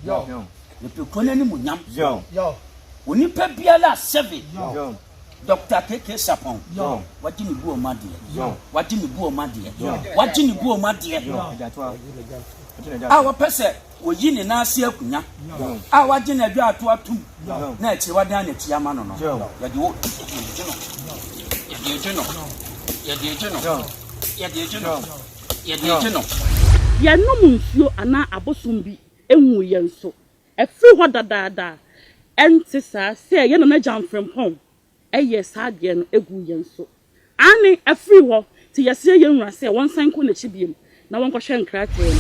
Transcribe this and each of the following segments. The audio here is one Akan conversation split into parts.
Yo. The Pukone Munyam. Yo. Unipe Biala 7. Yo. Dr. Keke Sapon. Yo. What did you go, my dear? Yo. What did you go, my dear? What did you go, my dear? Our person, we yin na see akunya. Our dinner do at 2. Next, what done at Yamano. Ya no munsuo ana abosombi enwu yenso efri ho dadada enti sa se ye na jamfrempon eye saade no egu yenso ani efri ho ti yese ye nwura se won san ko na chibiem na won ko hwe nkrate no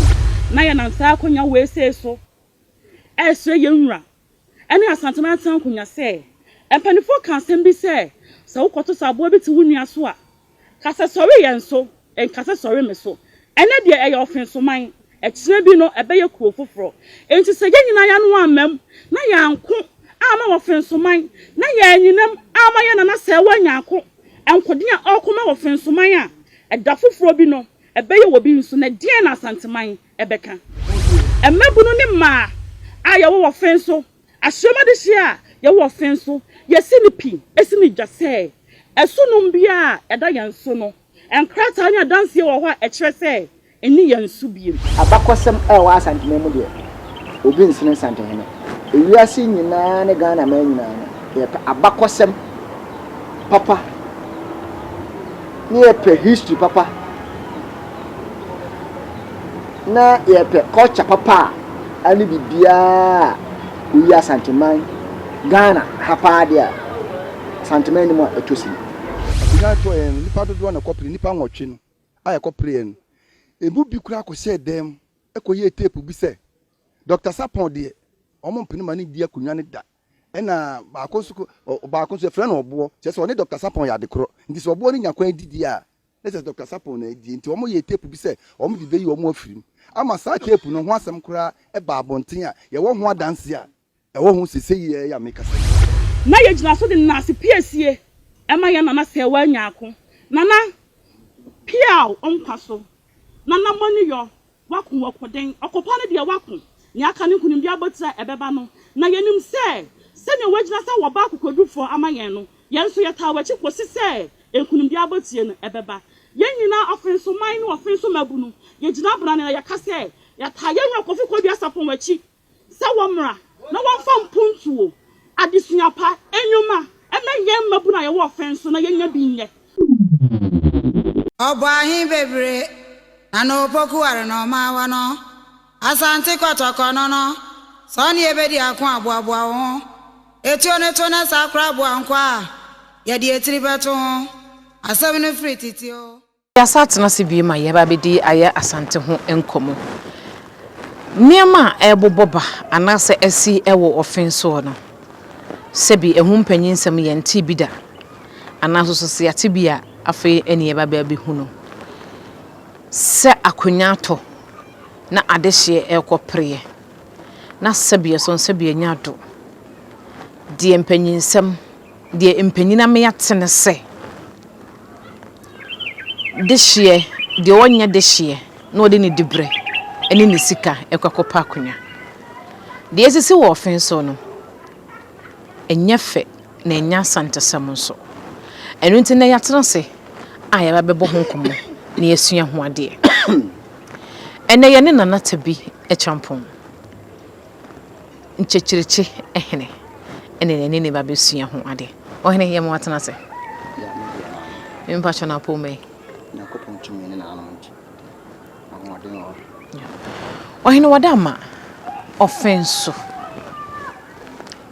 na ye na nsa akonya we se so esre ye nwura ene asante na tan konya se empanifo kan sem bi se wokoto sabo bi ti wunua so a kasa sori yenso en kasa sori me so ene de eye Offinso man ekire bi no ebeye kuo foforo enti se nyina ya no amam na ya nko ama Offinso man na ya nyinam ama ya na se wanya ko enkode a okoma Offinso man a eda foforo bi no ebeye wo bi nso na die na Asante man ebeka emabu no ne ma a ya wo Offinso ahyema de hia ya wo Offinso yesi ni pi esi ni dwase esunum bia eda yanso no enkrata anya dance wo ho a ekire se eni yansu biem abakosem wa Asante memu de obi nsine Asante hene ewiase nyina ne Ghana man nyina ye abakosem papa ni ye history papa na ye culture papa ani bibia uya Asante man Ghana hapa dia Asante man ni mo etosi na to nipa do na kopli nipa nwotwe no aye kopli en ebu bi kura ko se dem ekoye tape bi se Dr. Sapon de omo mpini mani di akunwa ne da ena ba konso efre na obo se so ne Dr. Sapon ya de kro nti so obo ni nyakwan didi a se Dr. Sapon na di nti omo ye tape bi se omo di beyi omo afirim ama sa tape no ho asem kura e ba abonten a ye wo ho adanse a e wo ho sese ye ya meka se na ye gina so de na se piesie ema ya nana se wanya ako nana piao onkwaso nana moni yo wakun wakoden okopa ne de wakun ni aka ne kunim bia botira ebeba no na yenim se ne wagina sa wo ba kokodufo amayen no yenso yeta wachi kosi se enkunim bia botie no ebeba yenyina Offinso man no Offinso mabunu ye gina bra ne ya kase ya ta yenwa kofi ko bia sapon wachi se wo mra na won fam puntuo adesua pa enyuma ema yem mabuna ye wo Offinso na yenya bi nye Obahin bebre ano poku are no mawa no Asante kotoko no so ni ebedi akon aboabo ho etio ne to na sakra aboankwa ye de etiri beto ho asem no free titio ya satna se bi ma ye ba bedi aye Asante ho enkomo niema eboboba anase asi ewo Offinso no sebi ehum panyinsem ye nti bida anaso so se ate bia afi eni ye ba bi huno se akonyato na adehye ekopre na sebi so sebi nyado die mpanyinsem die empanyina me yatene se dehye die wonya dehye na odi ni dibre eni ni sika ekwakopa akonya die sisi wo Offinso no enyefe na enya Asante samonso enu nti na yatena se aya babebo ho nkomo na yesua ho ade ene ye ne nana Tabi Acheampong nchechirichi ehene ene ne babesua ho ade ohene ye mo watena se ya mpa chona pome na kopon tumi ne na anonti ahode no ohene wadama Offinso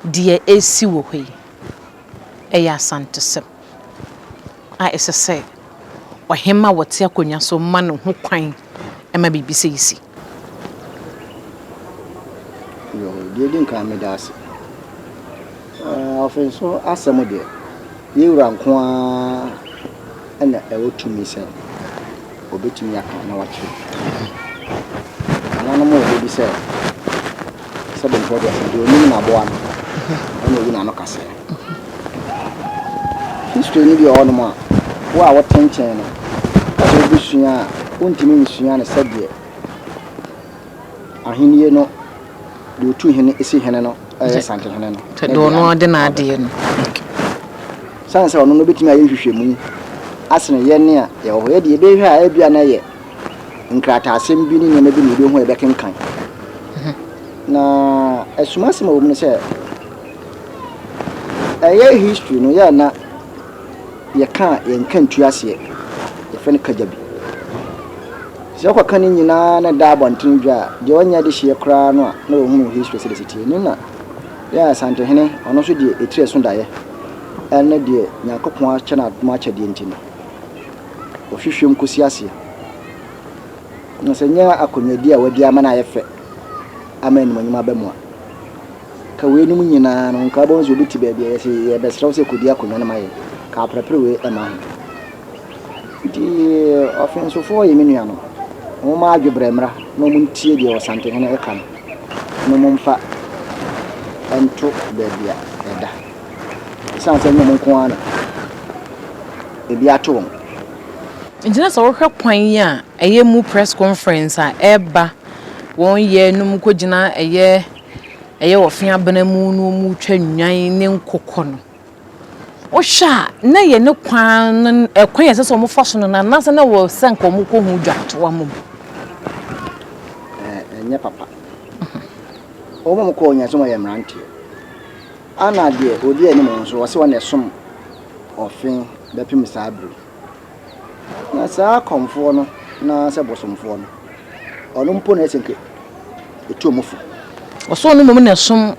die esi wo hwe eya Asante sem a esese ohema wote akonya so ma no ho kwan ema bibise isi yo die din kan me das Offinso asemo de yewura nko a ena ewotumi se obetumi aka na wache ana no mo obi se sebe nko de se oni na bo ano ana obi na no kase history ni bi ono ma wa wotenchen no so bi sua ontimi nsua na sebe ahiniye no do tu hene esi hene no Asante hene no do no de na ade no sanse ono no betimi aye hwehwemu asene ye ne a ye ho ye de be hwe a bia na ye nkrata asem bi ni nyama bi ni be ho e be kenkan na esumase ma wo mu se aye history no ya na ye kan ye nkan tuase ye fe ne kajabi se kwa kan nyina na da bontin dwa je wanya de hye kra no a na wo hu history se de siti ni na ya Asante hene ono so de etire so da ye ene de Nyankopon a chena adoma chede ntino ohwehwem kosi ase no se nya akonwadi a wadi ama na ye fe ama ni manyuma ba mu a ka we ni nyina no nka bo zo biti ba bia ye se ye be sraw se kodi akonwa na maye ka prepare we ama di Offinso fo ye menu ano mo ma adwebremra no mo ntie de Asante hene e kan no mo mfa ento ba bia eda sanse mo nko ana e bia to Injina so wohwe kwan a eye mu press conference a eba won ye num ko gina eye ofia bana mu no mu twa nwan ne nkokɔ no o hwa na ye ne kwan ekwan ye so mo faso no na nasa na wo senko mo ko hu dwato amom enya papa o mo ko nya so mo ye mrante ana de odi ani mo so wo se wona som ofin da pim saabru na sa komfo no na se bosomfo no ono mpo na esenke etuomofu oso no mo na som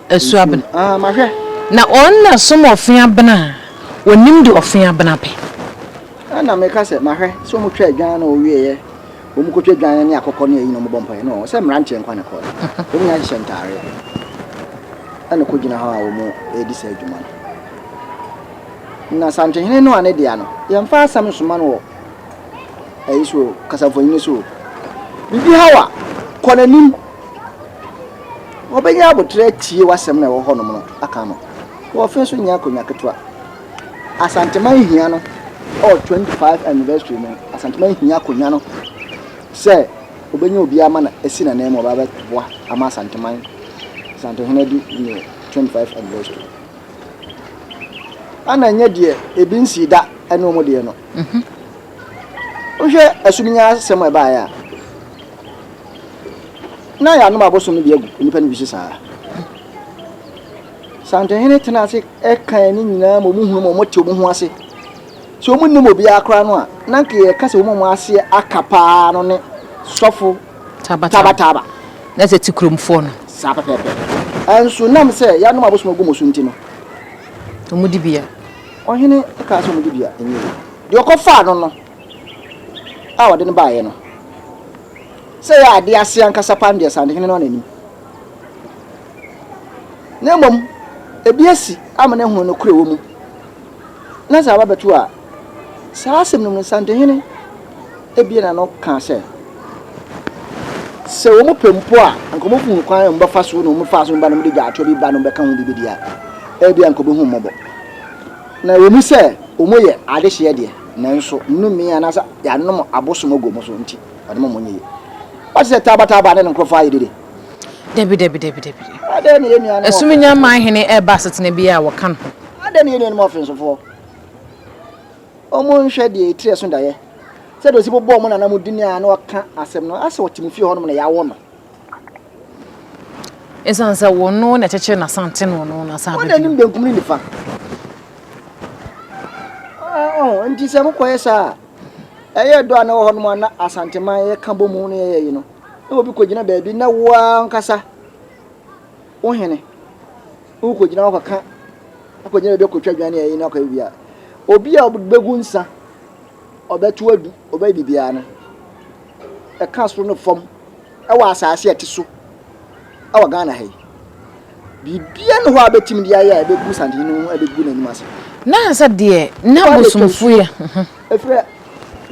asu abena mahwe na on na som ofin abena onim de ofin abena pe ana me ka se mahwe so mo twa adwan na owieye o mu ko twa adwan ne akokɔ ne ayi no mo bompa no se mrante nkwa ne kɔ o mu nya hye ntare ana ko gina ha o mu edi sa adwuma na Asante hene no ane dia no yemfa asam soma no ayi so kasafo yin so bibi hawa konanim obenya abotre tie wasem na wo hono no aka no wo Offinso nya akonya ketwa Asante man hia no 25 anniversary no Asante man hia akonya no se obenya obi ama na esi na nemo baba boa ama Asante hene di 25 anniversary ana nya de ebi nsi da ene omo de no ohwe asuminya sema ba ya na ya no maboso no bi agu nipa ni bi sisa Asante hene tena ase e kan ni nyina mo muhunu mo mote mo ho ase so mo nnim obi akra no a na nke ye kase mo ase akapa no ne sofo taba na se tikromfo no sa pepe anso nam se ya no maboso mo gu mo sunti no omudibia ohene ka so omudibia enyi de okofa no a wode ne baaye no se ya ade ase ankasa pande Asante hene no nanim na mom ebiasi amane hu no kure wo mu na za babetu a sa asem no Asante hene ebie na no ka se wo mu pempo a ankomo fu kwan mba fa so no mu fa so mba no de gya atwa bi ba no be ka hu bi dia ebia ankobo hu mbobo na wo mu se omoye ade hye de nanso nnumi anasa ya nom abosom ogomo so nti ade mo monye what se taba na nkrofa ayede debi ade ne yenu anu asuminya man hene e ba setena bi a wokan ade ne yenu mo Offinso fo omo nhwe de etire so daye se do si bobo mo na mo dini a na waka asem no ase wotimfi ho no na ya wo no esansa wono na cheche na Asante no na sa ba nim benkum ni nifa nti se mo koye sa eye do ana wo ho no na Asante man ye ka bomu no ye yi no e obi ko gina baabi na wa nkasa wo hene wo ko gina wakaka akogina be ko twadwane ye yi na ko bia obi a obegu nsa obetu adu oba bibia no e ka so no fom e wa asase ete so awa Ghana hai bibia no ho abetim dia ya ebegu Asante no ebegu na nimase na sa de na bosomfo ya efre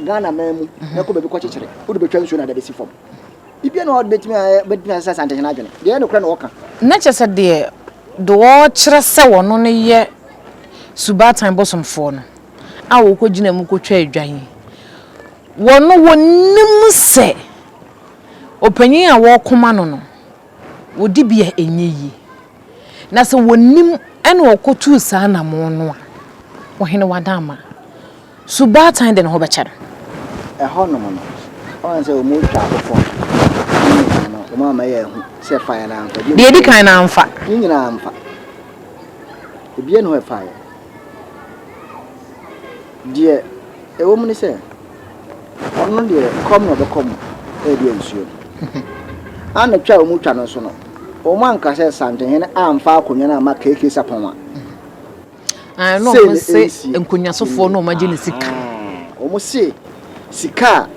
Ghana memu na ko be ko chekere wo de betwa nso na da besi fom bibia no ho betimi Asante hene adwene de no kra na woka na chese de do kire se wono ne ye subatan bosomfo no a wo ko gina mu ko twa adwan wono wonim se opanyin a wo koma no wodi bia enyi na se wonim ene okotu saa na mo no a wo hene wadama subatan de no ho be kyere ho no no on se o mu twa afofo no o ma ye hu se fa na amfa de di kan na amfa nyina amfa ebie no e fa ye die e wo mu ni se ono de kom no be kom e de nsuo ana twa o mu twa no so no o man ka se Asante hene amfa akonya na ma keke sapon a no mo se enkonya sofo no ma gine sika o mo se sika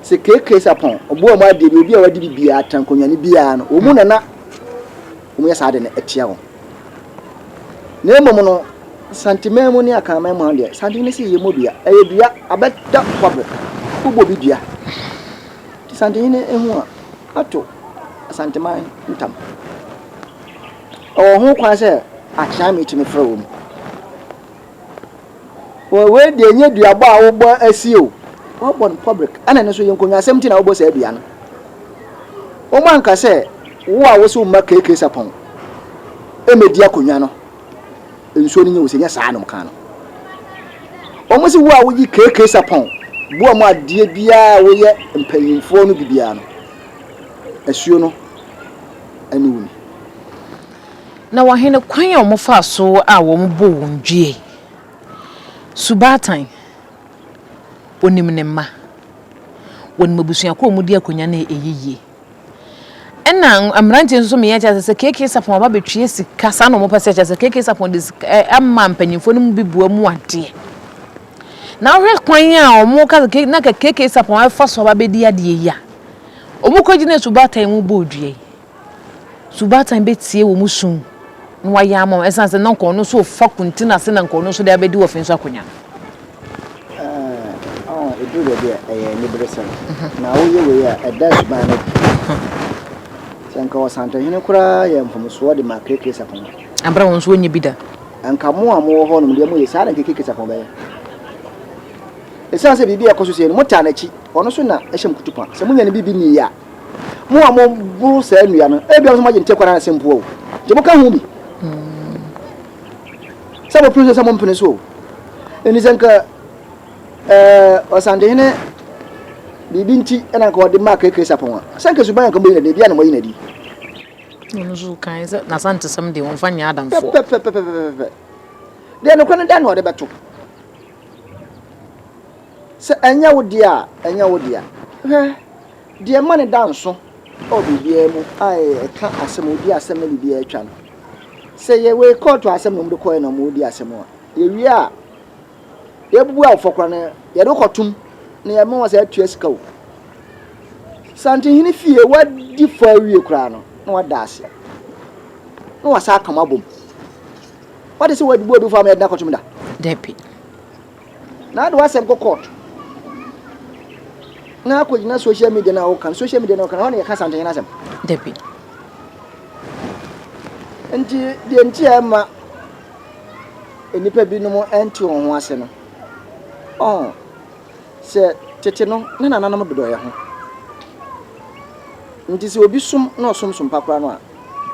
se keke sapon obo ma de bi a wadi bibia atankonya ni bia no o mu na o mu ya sa de na etia wo na emom no santimemu ni aka ma mu de Asante ni se ye modua eye dua abeda kwabe ubo bi dua Asante ni ehu a ato Asante man ntam o hu kwa se Acheampong timi fra wo mu o we de nye dua bo a wo bo asio wo bon public ana ne so yenkonya asem ti na wo bo sa dua no o man ka se wo a wo so ma keke sapon emedi akonya no enso ni nye wo se nya saa no kan no o mo se wo a wo yi keke sapon bo mo adie bia wo ye mpanyimfo no bibia no asuo no ani wuni na wa hene kwan a mo fa so a wo mo bo wondwie subatan onim ne ma won mabusua ko mu di akonya na eyiye ena amrante nso me yacha se keke sapon ba betwie sika sa no mo pese yacha se keke sapon de amma mpanyimfo no mu bibua mu ade na hwe kwan a omo ka na keke sapon afa so ba bedi ade ya omo ko gine subatan mu bo odue subatan betie wo musun no wa ya ma esanse na nko no so fa kuntina se na nko no so de abedi Offinso akonya edu de ni bresen na wo ye we ya dash ban sanka Asante hene kura ya mfumso de ma keke sapon abra won so onye bida anka mo amo ho no de mo ye sa na keke sapon ba esanse bibi akoso se ni mota na chi ono so na ehyem kutupa se munya ne bibi ni ya mo amo bu sa nua no e bia so ma je nte kwara na sempo o je mo ka hu bi sabo producer samo mpene so eni sanka Asante hene bibi nti ena ko de ma keke sapon a sanka su ban ko be na de bia na mo yi na di no so kan ze na Asante sam de won fanya adamfo de no kwani dan no de beto se anya wo dia de ma ne danso o bibia mu ai ka asem odi asem na bibia atwa no se ye we court asem no mu de koy na mu odi asem a ye wi a ye bubu afokra na ye do kotum na ye ma wasa atua sika o Asante hene fie wadi fa wie kra no na wada ase na wasa kama bom wadi se wadi bo fa ma da kotum da depi na do asem ko court na ko jina social media na o kan hono ye ka Asante hene asem depi enti de enti ama enipa bi no mo enti on ho ase no se tete no na nananam dodo ye ho nti se obi sum na osum pakra no a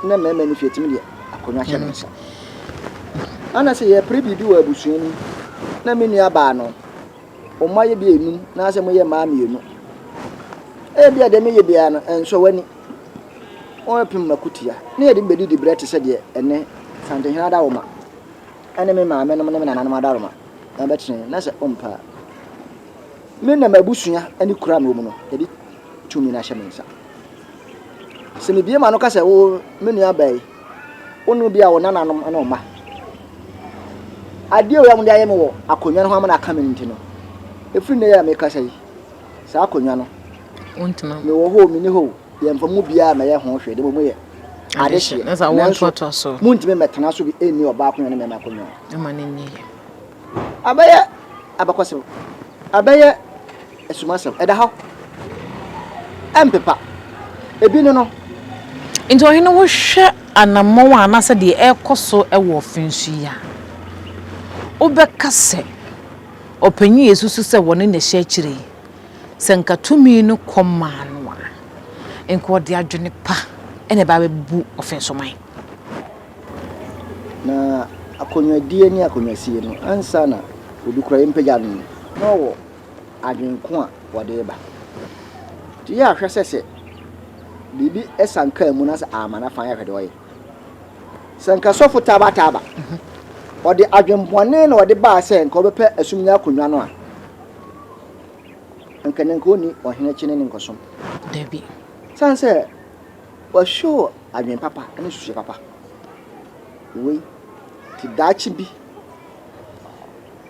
na mema ni fietimi de akonwa hye no nsa ana se ye prebi bi wa abusuan ni na menu aba no o maye bi enum na se mo ye ma mienu e bia de me ye bia no enso wani o pim makutia na ye de bedi di brete se de ene Asante hene da wo ma ene me ma me no me nananam da wo ma na betene na se ompa me na mabusua ani kura no mu no ye di tumi na hye me nsa se me bia ma no ka se wo menu abai onu bia wo nananom na o ma ade o ya mu de ayeme wo akonwa no ho amana aka me ntino efiri ne ya me ka sai sa akonwa no ontena me wo ho me ni ho ye mfa mu bia ma ye ho hwe de mo ye ade hye na sa won toto so muntime metena so bi eni oba akonwa ne me akonwa ama ne ni abaye abakwase abaye esumasem eda ha empepa ebi no into hene wo hwe anammo wa na se de ekoso ewo Offinso ya obeka se opanyi Yesusu se woni ne hye kire se nka tumi no koma no a enko de adwene pa ene ba bebu Offinso man na akonwa die ni akonwa sie no ansa na obi kura impagya no no wo adwenko a wode ba ti ya hwɛ sɛ bibi esanka mu na sɛ amana fan ya hwɛ de oye sanka sofo taba ode adwenbone na ode ba sɛ nka obepɛ asumnya akonwa no a nka nenko ni ohene kyene ne nkosom Tabi sanse wa show adwen papa ne susu papa we ti dachi bi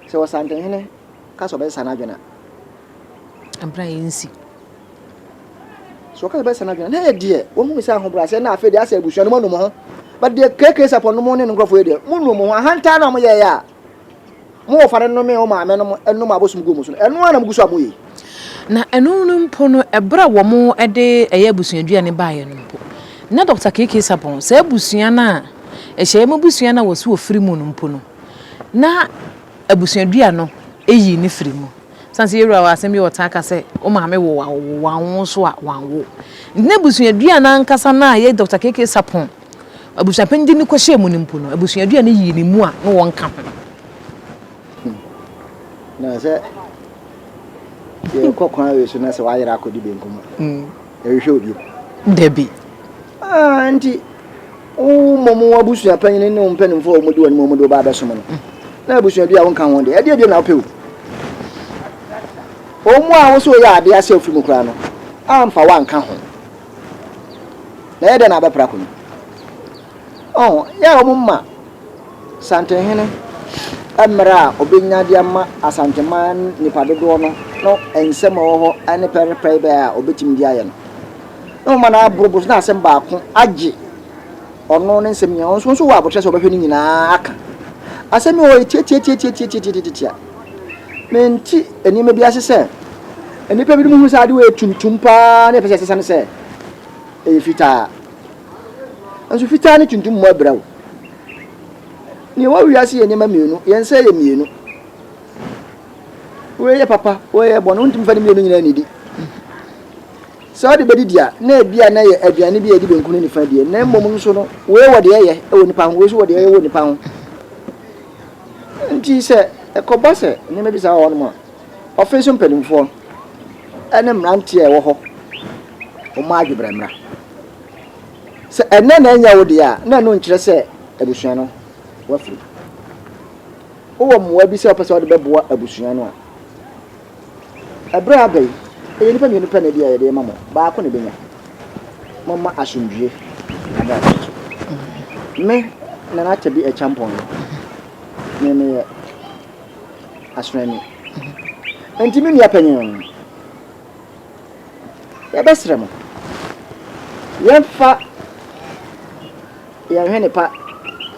se Asante hene ka so be sana adwena ambra yinsi so ka be sana adwena na de wo hu se ahobra se na afi de asa ebusu no mo ho ba de keke sapon no mo ne nkrofo de mo no mo ahanta na mo ye ya mo fa no me o ma me no enu ma bosum go mo so enu na mo gusu amoyi na enu no mpo no ebra wo mo de eye abusuadua ne baaye no mpo na Dr. Keke Sapon se abusua na ehye mo busua na wosu ofiri mu no mpo no na abusuadua no eyi ne firi mu sanse yewura wa asem bi wotaka se o ma me wo wanwo so a wanwo na abusuadua na nkasa na ye Dr. Keke Sapon abusuapandi ni kwahye mu no mpo no abusuadua ne yi ne mu a no won ka na se ye kokon awe so na se wa yira akodi benkum e hwe obi Tabi anti o momo abusu apanyin ne mpanimfo o modi wani momo ba beso no na abusu adu a won kan won de e de na opew o mu a wo so ya ade ase ofiri mu kra no amfa wan ka ho na ye de na abepra ko ya o mumma Asante hene amra obenya de ama Asante man ni padodo no ensem wo ho ane perepere ba obetim di aye no mana abrobos na asem ba ko age ono ne nsem nya so wa abotre so obehwe ni nyina aka asem o tie menti enima bi asese enipa bi mu hu sa de we tuntum pa na pese sese se e fita anso fita ne tuntum mo abrawo ni wa wiase enima mienu yense ye mienu we ye papa we ye bono ntum fa ne mienu nyina ni di so de bedi dia na bia na ye aduane bi edi benkunu ni fa die na mmom nso no we wode ye e woni pa ho we so wode ye woni pa ho nti se e ko bose ni me bi sa wo no mo Offinso mpanimfo ene mrante e wo ho o ma adwebremra se ene na nya wo dia na no nkire se abusua no wafiri wo mo wa bi se opese wo de beboa abusua no a ebra abai e nipa mi nipa na dia ye de mamo ba ko ne benya mama asundue ada me na na Tabi Acheampong me asrani enti mi ya panyin ya besremo ya fa ya hwene pa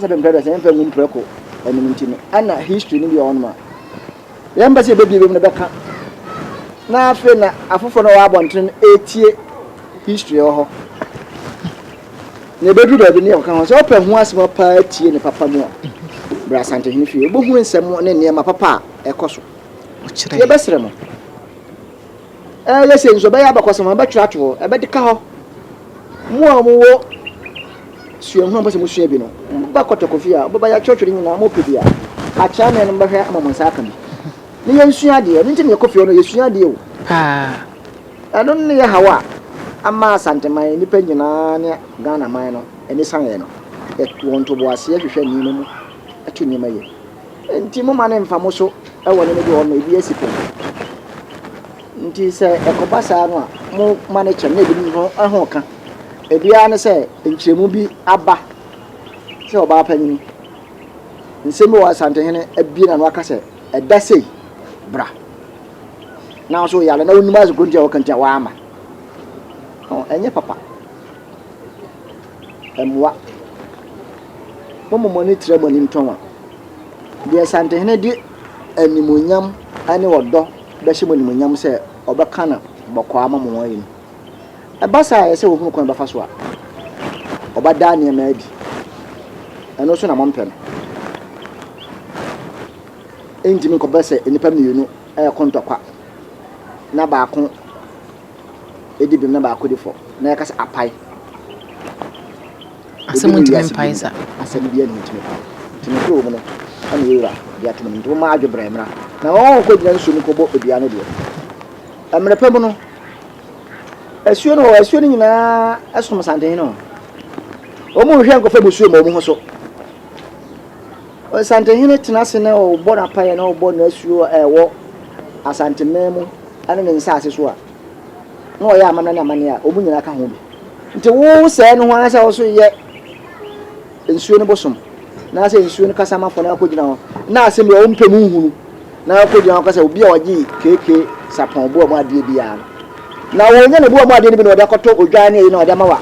sabe mbrada se mfa ngum preko enu ntini ana history ni bi on ma ya mbase bebi na beka na afi na afofo na wa abonten etie history ho ne bedu da bi ne kan ho so pa hu asema pa tie ne papa mu bra Asante hini fie bo hu nsem ne ne ma papa ekoso ye besere mo yese nso be ya bakosema be twatwo e be dika ho mu wo suye hu ambo se mu suye bi no ba kotokofia bo ba ya twotwori nyina mo pedia acha ne no be hwe amamon aka bi ni ye nsua de ni ntimi kofia no ye sua de o anu ne ye hawa ama Asante man ni pa nyina ne Ghana man no eni san ye no e wonto bo ase hwehwe ni no mu atu ni maye enti mo mane mfamo so e woni ne bi won no ebi asipo nti se e ko basa no a mo mane chenne bi ni ho ho ka ebi ane se nkyeremu bi aba se oba panyin nsemi wa Asante hene abi na no aka se e da sei bra na so yale na onuma zo gontia wakanta wa ama enye papa emwa momo monitre boni mtonwa de Asante hene di animonyam ane wodo be hye monimonyam se obeka na bokwa amamo yin e basa ye se wo hu kon ba faso a obada ne ma adi eno so na mompe no enjimi ko bese enipa mienu e kontokwa na ba ko edi bim na ba ko difo na yakasa apai asɛm ntimi mpae sa asɛm bi ani ntimi pa ntimi ko mu no ana yɛwura de atom nto ma adwobrɛ mra na wɔn ko gyina nsuo no kɔbɔ odua no deɛ amrɛ pɛ mu no asuo no nyinaa ɛsom santen no ɔmo hwɛ nkɔfɛ mu suo ma ɔmo ho so santen no tena se na ɔbɔ na pae na ɔbɔ na asuo ɛwɔ Asante memu ana ne nsa ase so a na ɔyɛ amana na amane a ɔmo nyina ka ho bi nti wo sɛ no ho asa wo so yɛ nsuo no bosom na sɛ nsuo no kasa mafo na akɔgyina ho na asɛm bi ɔmo mpɛ mu hunu na akɔgyina ho kasa obi a ɔgye keke sapɔn bo ɔmo adie bi ya na wɔnyɛ ne bo ɔmo adie no bi na ɔde akɔtɔ odwan ne yi na ɔde amawa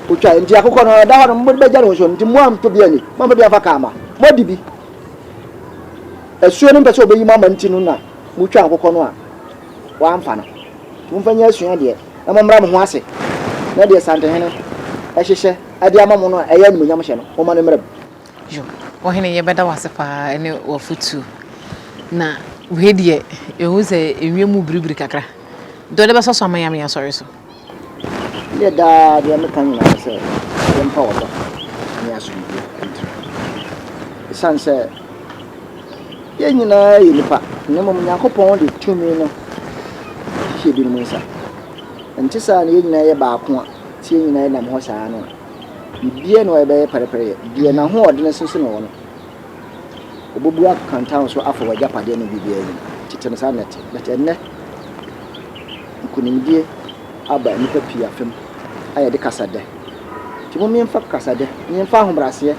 otwa nti akokɔ no ɔda hɔ no mo bɛgya no so nti mo am to bi ani mo bɛ bi afa kama mo di bi asuo no mpɛ sɛ ɔbɛyi mo ama nti no na mo twa akokɔ no a wamfa no mo mfanya asua deɛ na mo mmra mo ho ase na deɛ santehene ɛhyehyɛ ade ama mo no ɛyɛ animonyam hyɛ no mo ma no mmra yo wɔhene yɛbɛda wase paa ne wɔfotu na we deɛ ɛhu sɛ ɛwie mu biribiri kakra dɔ de bɛsɔ so amayame asɔre so deɛ daa deɛ meka nyinaa sɛ yɛmpa wɔdɔ ne asomdwe ɛsiane sɛ yɛn nyinaa yɛ nipa na mmom Nyankopɔn de tumi no hyehyɛ bi no mu nsa nti saa na yɛn nyinaa yɛ baako a tie nyinaa nam hɔ saa no bibia na ɔyɛbɛyɛ pɛrɛpɛrɛ deɛ na ho ɔde no sisi no wɔ no obobu akantan so afɔ wagya padeɛ no bibia yi tete no saa nɛte ɛnɛ nkonimdie aba nipa pii afem ayɛ de kasada nti mo miɛmfa kasada miɛmfa ahobraseɛ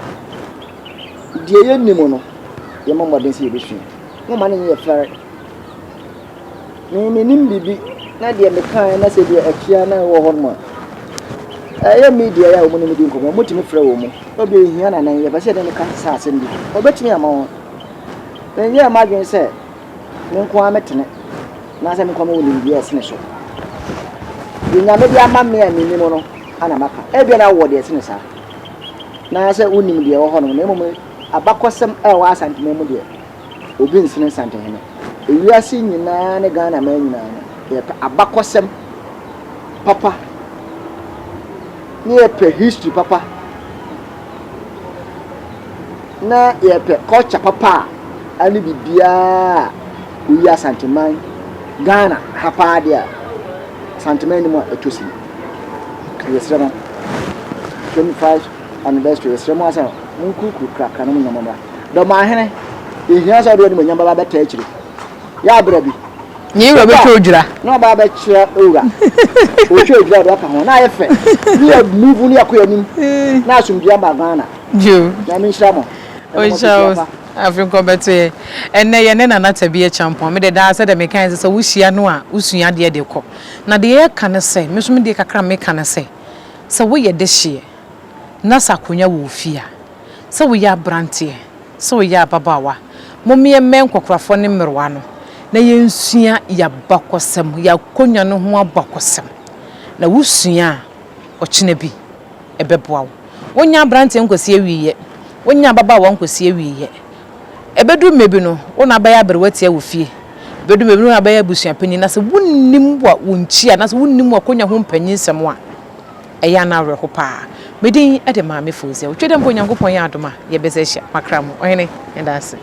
deɛ yɛ nim no yɛ mmɔden sɛ yɛbɛsua mo ma no yɛ fɛre me nim bibi na deɛ mekaa na sɛ deɛ akyia na wɔ hɔ no ɛyɛ media ya wo no medi nkɔmɔ motimi frɛ wo mu obi ehia na nan yɛ bɛsɛ de ne ka sa asɛm bi obetimi ama wo na yɛ ma dwen sɛ me nko ametene na sɛ me kɔmɔ wo nim biɛ sene so nya me bi ama me a nim no ana maka ebia na wo de sene sa na sɛ wonim deɛ wɔ hɔ no na mmom abakɔsɛm ɛwɔ Asante mu deɛ obi nsene Asante hene ewiase nyinaa ne Ghana ma nyinaa yɛ abakɔsɛm papa ni yɛpɛ history papa na yɛpɛ culture papa ani bibia oyi Asante man Ghana hapa dia Asante man ni mo etosi yɛsrɛ 25 anniversary yɛsrɛ mo asa munkuku krakra no nyamama do ma hene ehia so do ni nyamba ba beta akyire ya abrabi ni wura beta odwira na ba ba kyerɛ owura o twɛ odwira do aka ho na ayɛ fɛ ni ya move ni akɔ anim na asomdua ba Ghana jo na mi nhyira mo o chaos afin kombeto enne ye ne na Tabi Acheampong me de da se de me kan se wo hia no a usua de de kɔ na de ye ka ne se me so me de kakra me ka ne se wo ye de hye na sakonya wo fia se wo ya brante se wo ya babawa mo me men kokrafo ne mmerwa no na yensua ya bakosem ya konya no ho abakosem na wusua o kine bi ebeboa wo wonya brante nkosi awiye wonya babawa nkosi awiye ebedu mebi no wona baya berwati wo fie bedu mebi no baya busua panyin na se wonnim wa wonchia na se wonnim wa konya ho panyin sem a eya na awerho pa medin ede maame fozi o twede mpo Nyankopon ya adoma ye bezehia makram ohene enda ase